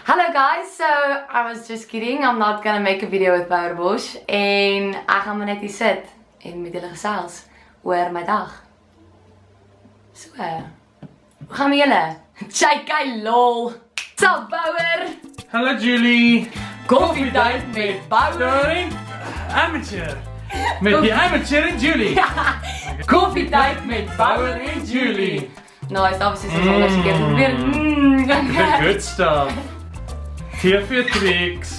Hello guys, so I was just kidding, I'm not gonna make a video with Bouwer Bosch en ek gaan maar net hier sit en met julle gesels oor my dag. So, hoe gaan met julle? JK lol! Sup Bouwer? Hallo Julie! Koffietyd met Bouwer! Amateur! Met die amateur en Julie! Koffietyd met Bouwer en Julie! Nice, obviously soos ons keer probeer. The good stuff! TV tricks!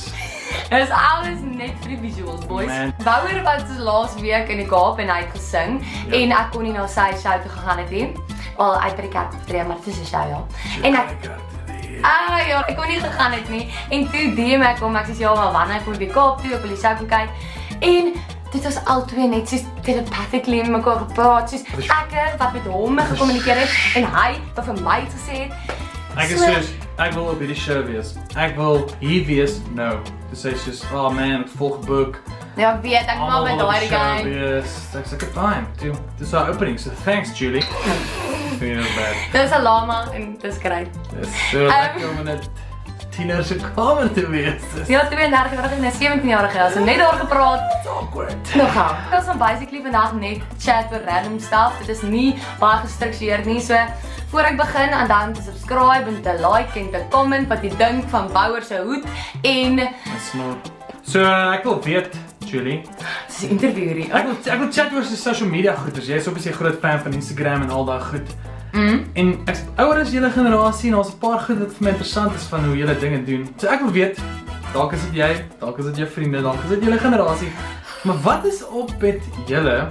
Is alles net vir die visuals, boys. Man. Bouwer was laas week in die Kaap en hy het gesing en ek kon nie na sy show toe gegaan het nie. Wel, hy het by die kerk opgetree, maar dit is 'n show ja. En ek ja, ek kon nie gegaan het nie. En toe DM ek hom, ek sê ja, maar wanneer kom ek by Kaap toe, ek wil die show kom kyk. En dit was al twee net soos telepathically met mekaar gepraat, soos ek wat met hom gekommunikeer het en hy wat vir my gesê het. Ek is soos, ek wil op hierdie show wees. Ek wil hier wees, no. Dis sê soos, oh man, ek volg boek. Ja, weet ek maar met daai guy. Yes, ek sê fine. Dis our opening, so thanks Julie. Feel bad. Dis 'n lama en dis great. Dis so lekker om in 'n tiener se kamer te wees. Ja, 32-jarige en 17-jarige, ons het net daar gepraat. It's awkward. Nou gaan. Ons gaan basically vandag net chat oor random stuff. Dit is nie baie gestruktureerd nie, so voor ek begin en dan te subscribe en te like en te comment wat jy dink van Bouwer se hoed en So ek wil weet, Julie. dis 'n interview hierdie. Ek wil chat oor sy social media goeders. Jy is obviously 'n groot fan van Instagram en al daai goed. En ek is ouer as julle generasie en daar's 'n paar goed wat vir my interessant is van hoe julle dinge doen. So ek wil weet, dalk is dit jy, dalk is dit jou vriende, dalk is dit julle generasie. Maar wat is op met julle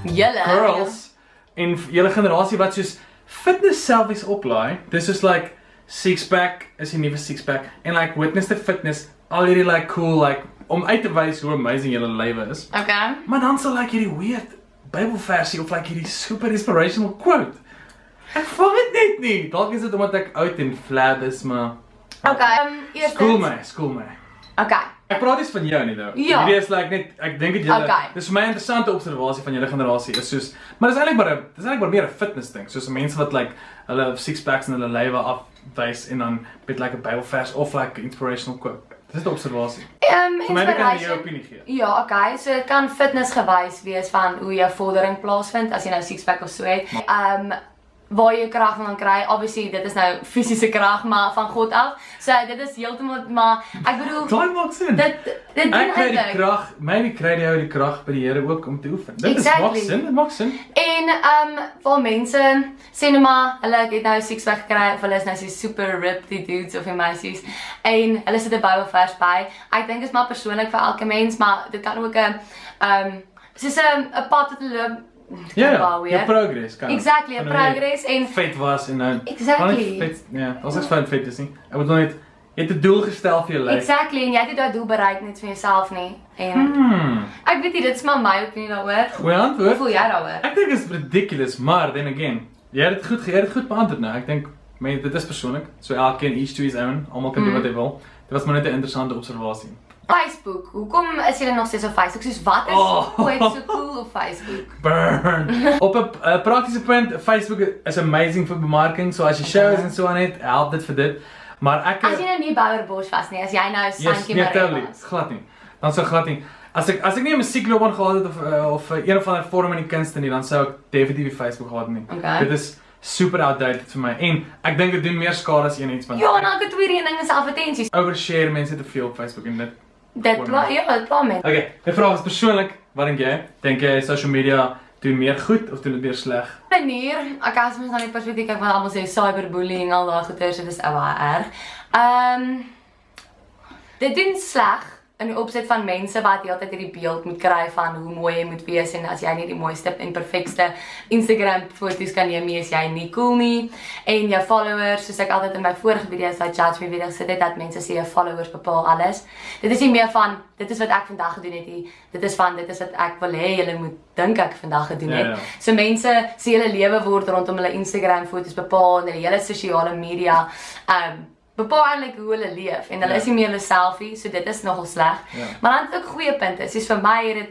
girls en julle generasie wat soos fitness selfies oplaai? Dis is like six-pack is die nuwe six-pack en like witness the fitness, al hierdie like cool like om uit te wys hoe amazing julle lewe is. Okay. Maar dan sal like hierdie weird Bybelversie of like hierdie super inspirational quote. Ek vang dit net nie. Dalk is dit omdat ek oud en flab is, maar Okay. Eers Skool my. Okay. Ek praat nie van jou nie though. Ja. Hierdie is like net ek dink dit julle Okay. dis vir my 'n interessante observasie van julle generasie is soos maar dis eintlik maar meer 'n fitness ding. Soos mense wat like hulle six packs in hulle lewe afwys en dan met like 'n Bybelvers of like 'n inspirational quote. Dis 'n observasie. Vir my kan jy jou opinie gee. Ja, okay. So dit kan fitness gewys wees van hoe jou vordering plaasvind as jy nou six-pack of so het. Waar jy krag van kry. Obviously, dit is nou fisiese krag, maar van God af. So dit is heeltemal maar ek bedoel Daai maak sin. dit doen Ek kry die eintlik. krag, maybe kry jy die krag by die Here ook om te oefen. Dit Exactly. maak sin. En vir mense sê nou maar hulle het nou six-pack gekry of hulle is nou so super ripped die dudes of die meisies en hulle sit 'n Bybelvers by. Ek dink dit is maar persoonlik vir elke mens, maar dit kan ook 'n soos 'n pad wat hulle loop. Ja, jou progress kan. Exactly, 'n progress en vet was en nou. Exactly. Vet, ja, as ek van vet is nie. Ek bedoel net jy het 'n doel gestel vir jou lewe. Exactly, en jy het daai doel bereik net vir jouself nie. En ek weet nie, dit is maar my opinie daaroor. Goeie Hoe antwoord. voel jy daaroor? Ek dink dit is ridiculous, maar then again, jy het dit goed beantwoord nou. Ek dink dit is persoonlik. So elkeen each to his own. Almal kan doen wat hy wil. Dit was maar net 'n interessante observasie. Facebook. Hoekom is julle nog steeds op Facebook? Soos wat is ooit so cool op Facebook? Burn. Op 'n praktiese punt, Facebook is amazing vir bemarking. So as jy shows en so aan het, help dit vir dit. Maar ek As jy nou nie Bouwer Bosch was nie, as jy nou Santjie nee, Marie totally. was. Glad nie. Dan sou glad nie. As ek nie 'n musiekloopbaan gehad het of een of ander vorm in die kunste nie, dan sou ek definitief Facebook gehad nie. Okay. Dit is super outdated vir my en ek dink dit doen meer skade as enigiets van. Ja, en elke tweede ding is advertensies. Overshare mense te veel op Facebook en dit. Dit pla met. Okay, die vraag is persoonlik, wat dink jy? Dink jy social media doen meer goed of doen dit meer sleg? Manier, ek as mens dan die perspektief kyk wat almal sê cyberbullying al daai goeie, so dis baie erg. Dit doen sleg in die opset van mense wat heeltyd hierdie beeld moet kry van hoe mooi jy moet wees en as jy nie die mooiste en perfekste Instagram foto's kan neem nie, is jy nie cool nie. En jou followers, soos ek altyd in my vorige video's daai judge me video's sê dat mense sê jou followers bepaal alles. Dit is nie meer van dit is wat ek vandag gedoen het nie. Dit is wat ek wil hê julle moet dink ek vandag gedoen het. Ja. So mense sê hulle lewe word rondom hulle Instagram foto's bepaal en hulle hele sosiale media bepaal eintlik hoe hulle leef en hulle is nie meer hulle selfie, so dit is nogal sleg. Maar dan het ook goeie punte. Soos vir my het dit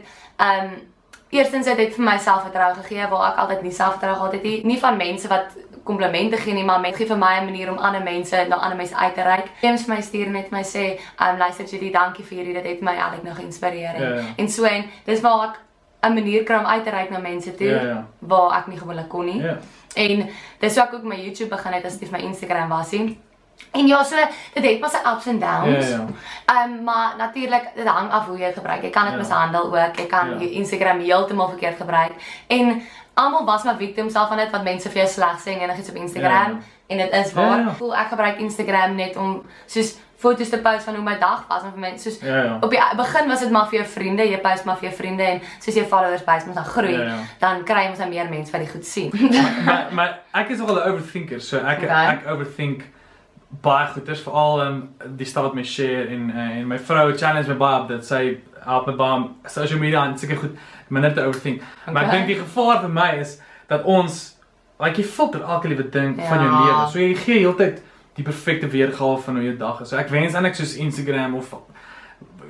eerstens het dit vir my selfvertroue gegee, waar ek altyd nie selfvertroue gehad het nie van mense wat komplimente gee nie, maar mense gee vir my 'n manier om na ander mense uit te reik. James vir my stuur net vir my sê, luister Judy, dankie vir hierdie, dit het my eigenlijk nog geïnspireer. En so, en dis waar ek 'n manier kry om uit te reik na mense toe, waar ek nie gewoonlik kon nie. En dis so ek ook my YouTube begin het, as dit my Instagram was nie. En ja, so, dit het maar sy ups and downs. Maar natuurlik, dit hang af hoe jy het gebruik. Jy kan dit mishandel ook, jy kan Instagram heeltemal verkeerd gebruik. En almal was maar victims van dit, wat mense vir jou sleg sê en iets op Instagram. En dit is waar. Ek gebruik Instagram net om soos foto's te post van hoe my dag was. En vir mense, soos, op die begin was dit maar vir jou vriende, jy post maar vir jou vriende en soos jou followers base moet dan groei, dan kry jy mos nou meer mense wat die goed sien. maar ek is nogal 'n overthinker, so ek overthink baie goed, dis veral die stuff wat my share en my vrou challenge my baie op dit, sy help my baie social media en seker goed, minder te overthink. Maar ek dink die gevaar vir my is dat ons, like jy filter elke liewe ding van jou lewe, so jy gee heeltyd die perfekte weergawe van hoe jou dag is. So ek wens eintlik soos Instagram of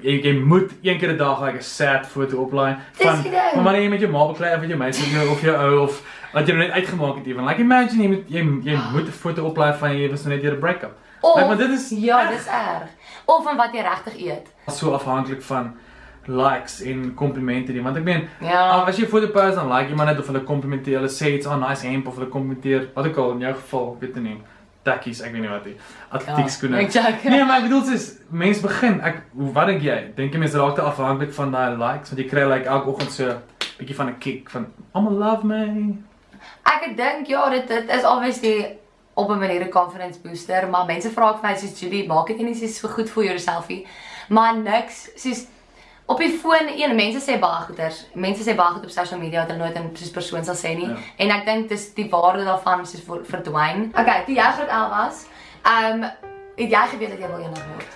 jy moet een keer 'n dag like 'n sad foto oplaai van wanneer jy met jou ma beklei of met jou meisie of jou ou of wat jy net uitgemaak het ewen. Like imagine jy moet 'n foto oplaai van jy was net deur 'n break-up. Want dit is dis erg. Of van wat jy regtig eet. So afhanklik van likes en komplimente nie, want ek meen, as jy 'n foto post dan like jy maar net of hulle komplimenteer, hulle sê it's a nice hemp of hulle komplimenteer, wat ook al in jou geval, weet jy nie. Takkies, ek weet nie wat nie. Atletiek skoene. Nee, maar ek bedoel soos mense begin, wat dink jy? Dink jy mense raak te afhanklik van daai likes, want jy kry like elke oggend so 'n bietjie van 'n kick van almal love me. Ek dink dit is obviously op 'n manier 'n confidence booster, maar mense vra ek vir my soos Judy, maak dit nie soos vir goed vir yourself nie. Maar niks soos op die foon, mense sê baie goeders. Mense sê baie goed op social media wat hulle nooit in soos persoon sal sê nie. En ek dink dis die waarde daarvan soos verdwyn. Okay, toe jy graad 11 was, het jy geweet dat jy wil eendag word?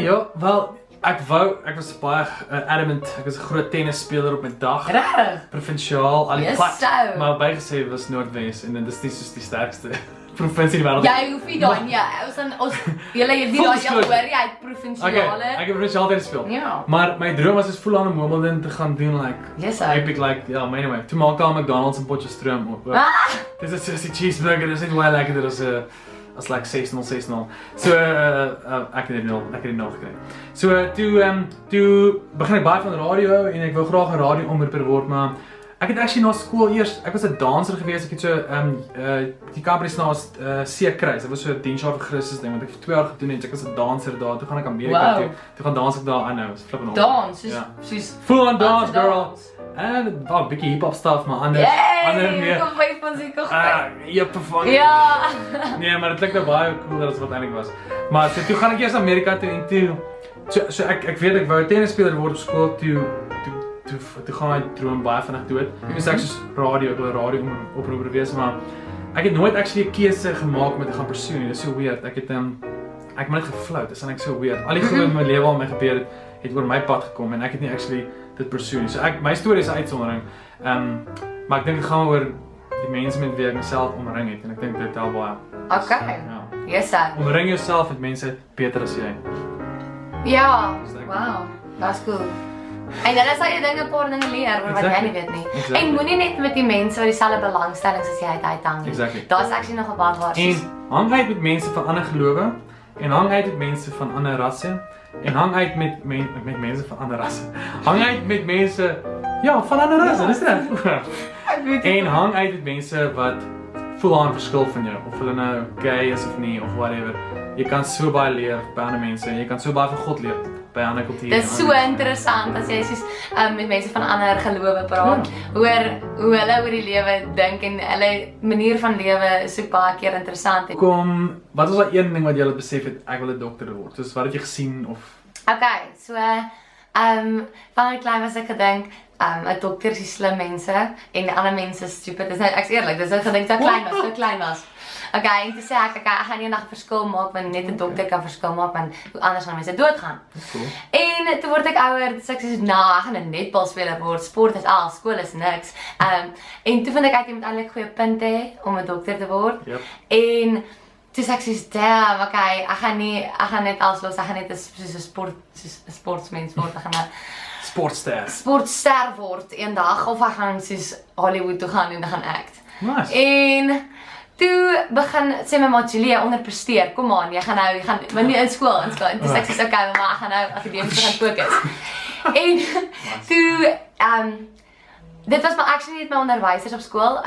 Ja, wel ek was baie adamant. Ek was 'n groot tennisspeler op my dag. Regtig? Provinsiaal, al die pad. Maar bygesê was Noordwes en dit is nie soos die sterkste provinsie in die wêreld. Jy hoef nie daai nie. Ons julle het nie daai hoor jy uit provinsiale. Ek het provinsiaal tennis gespeel. Maar my droom was full on om Wimbledon te gaan doen epic anyway. Toe maak daar McDonald's en potjiestroom op. Dis 'n sissy cheeseburger, dis net baie lekker as like 6-0. So ek het dit nog gekry. So toe begin ek baie van radio en ek wou graag 'n radio-omroeper word, maar ek het actually na skool eers, ek was 'n danser gewees, ek het so die company se naam was C-Kruis. Dit was so 'n diensjaar vir Christus ding wat ek vir 2 jaar gedoen het. Ek was 'n danser daar. Toe gaan ek Amerika toe gaan dans ek daar aanhou. Was flipping awesome. Dans, soos full on dance girl. En wel 'n bietjie hip hop stuff, maar ander meer. Kom by van seker. Nee, maar dit klink nou baie cooler as wat eintlik was. Maar so toe gaan ek eers Amerika toe en toe so ek weet ek wou 'n tennisspeler word op skool toe gaan my droom baie vinnig dood. Dis ek soos radio, ek wil 'n radio-oproeper wees, maar ek het nooit actually 'n keuse gemaak om te gaan pursue nie. Dis so weird. Ek het net gefloat. Dis net so weird. Al die goed in my lewe al my gebeur het oor my pad gekom en ek het nie actually dit pursue nie. So my storie is 'n uitsondering. Maar ek dink dit gaan oor die mense met wie ek myself omring het en ek dink dit tel baie. Okay. Yes, sir. Omring jouself met mense beter as jy. Ja. Wow. That's cool. En dan sal jy 'n paar dinge leer wat jy nie weet nie. En moenie net met die mense wat dieselfde belangstellings as jy uithang nie. Daar's actually nog 'n baie waar. En hang uit met mense van ander gelowe en hang uit met mense van ander rasse en hang uit met mense van ander rasse. Hang uit met mense van ander rasse, dis reg. En hang uit met mense wat voel verskil van jou, of hulle nou gay is of nie of whatever. Jy kan so baie leer by ander mense en jy kan so baie van God leer by ander kulture. Dit is so interessant as jy soos met mense van ander gelowe praat, hoor hoe hulle oor die lewe dink en hulle manier van lewe is so baie keer interessant. Wat was daai een ding wat jy besef het ek wil 'n dokter word? Soos wat het jy gesien of? Okay, so van klein was ek gedink 'n dokter is slim mense en ander mense is stupid. Dis ek's eerlik, dis ek gedink dat klein was. Okay, en toe sê ek gaan eendag verskil maak want net 'n dokter kan verskil maak want anders gaan mense doodgaan. Cool. En toe word ek ouer, dis ek sê ek gaan 'n netbalspeler word. Sport is al, skool is niks. En toe vind ek jy moet eintlik goeie punte hê om 'n dokter te word. Yep. En Toe sê ek soos, damn, okay, ek gaan net alles los, ek gaan net soos 'n sportsmens word, ek gaan 'n sportster word eendag, of ek gaan soos Hollywood toe gaan en ek gaan act. Nice. En toe begin sê my ma Julia onderpresteer. Kom aan, jy gaan maar nie in skool. En toe sê ek soos okay, maar ek gaan nou akademies gaan fokus. En toe dit was maar actually net my onderwysers op skool.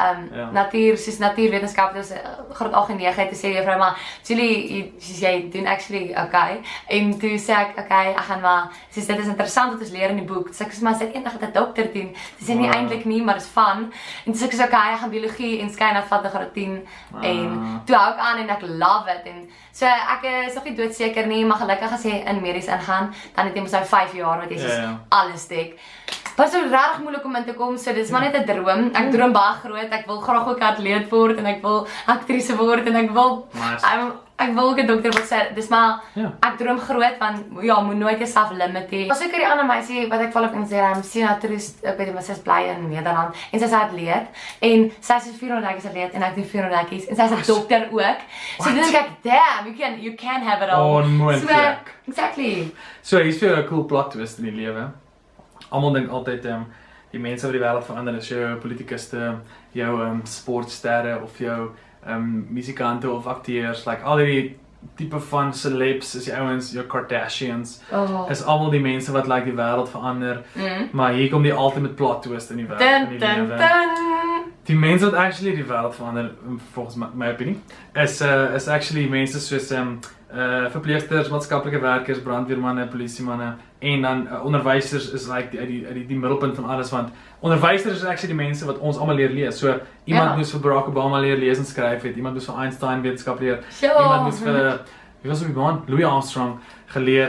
Natuurwetenskap, dit was graad 8 en 9 te sê juffrou maar Julie, jy doen actually okay. En toe sê ek okay, ek gaan maar dit is interessant wat ons leer in die boek. Sê ek maar sê eendag dat 'n dokter doen. Dis nie eintlik nie, maar dis fun. En toe sê ek okay, ek gaan biologie en skynat vat in graad 10 en toe hou ek aan en ek love it en so ek is nog nie doodseker nie, maar gelukkig as jy in medies ingaan, dan het jy mos nou 5 jaar wat jy alles dek. Was so regtig moeilik om in te kom, so dis maar net 'n droom. Ek droom baie groot. Ek wil graag ook 'n atleet word en ek wil aktrise word en ek wil ook 'n dokter word. Sê dis maar ek droom groot want moet nooit jouself limit hê. Was seker die ander meisie wat ek val op Instagram sien dat ek weet my sis bly in Nederland en sy's 'n atleet en sy's 'n 400 hekkies atleet en ek doen 400 hekkies en sy's 'n dokter ook. So dan dink ek, damn, you can have it all. Onmoontlik. Exactly. So hier's vir jou 'n cool plot twist in die lewe. Almal dink altyd die mense wat die wêreld verander is jou politikuste, jou sportsterre of jou musikante of akteurs, like al die tipe van celebs is die ouens, jou Kardashians, is almal die mense wat like die wêreld verander, maar hier kom die ultimate plot twist in die wêreld, in die lewe. Die mense wat actually die wêreld verander, volgens my opinie, is actually mense soos verpleegsters, maatskaplike werkers, brandweermanne, polisiemanne en dan onderwysers is like die middelpunt van alles want onderwysers is actually die mense wat ons almal leer lees. So iemand moes vir Barack Obama leer lees en skryf het, iemand moes vir Einstein wetenskap leer, iemand moes vir wie was op die maan? Louis Armstrong geleer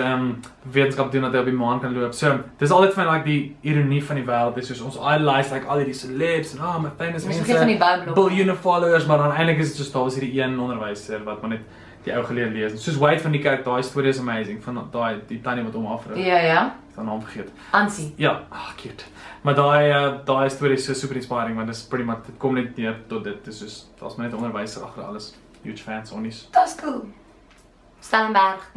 wetenskap doen dat hy op die maan kan loop. So dis altyd vir my like die ironie van die wêreld is soos ons idolize like al die celebs en my famous mense, biljoene followers, maar dan eintlik is dit soos daar was hierdie een onderwyser wat maar net die ou geleer lees. Soos Wade van die kerk, daai storie is amazing van die tannie wat hom afrig. Ja. Ek het naam vergeet. Ansie. Ja, cute. Maar daai storie is so super inspiring want dis pretty much dit kom net neer tot dit. Dis soos daar's maar net 'n onderwyser agter alles. Huge fans onnies. Dis cool. Stellenberg.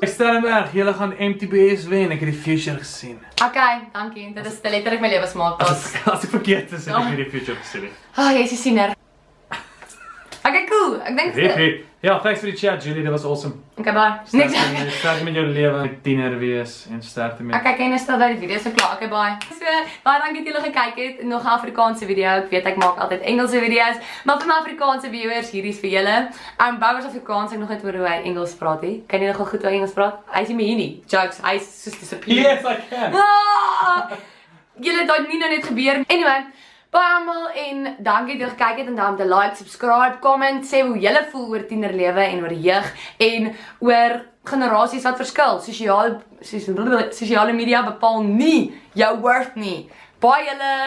Stellenberg, julle gaan MTBS wen. Ek het die future gesien. Okay, dankie. Dit is letterlik my lewensmaat. As ek verkeerd is, ek het die future gesien. Jy's 'n siener. Okay, cool. Ek dink dit. Ja, thanks vir die chat, Julie. Dit was awesome. Okay, bye. Sterkte met jou lewe, tiener wees en sterkte met. Okay, ken jy stil dat die video so klaar. Okay, bye. So, baie dankie dat julle gekyk het. Nog 'n Afrikaanse video. Ek weet ek maak altyd Engelse video's, maar vir my Afrikaanse viewers, hierdie is vir julle. Bouwers Afrikaans, ek nog net oor hoe hy Engels praat hè. Kan jy nogal goed oor Engels praat? Hy is nie meer hier nie. Jokes, hy is soos disappear. Yes, I can. Julle daai nie nou net gebeur. Anyway, baie almal en dankie dat julle gekyk het en dan te like, subscribe, comment, sê hoe julle voel oor tienerlewe en oor jeug en oor generasies wat verskil. Sosiale media bepaal nie jou worth nie. Baie julle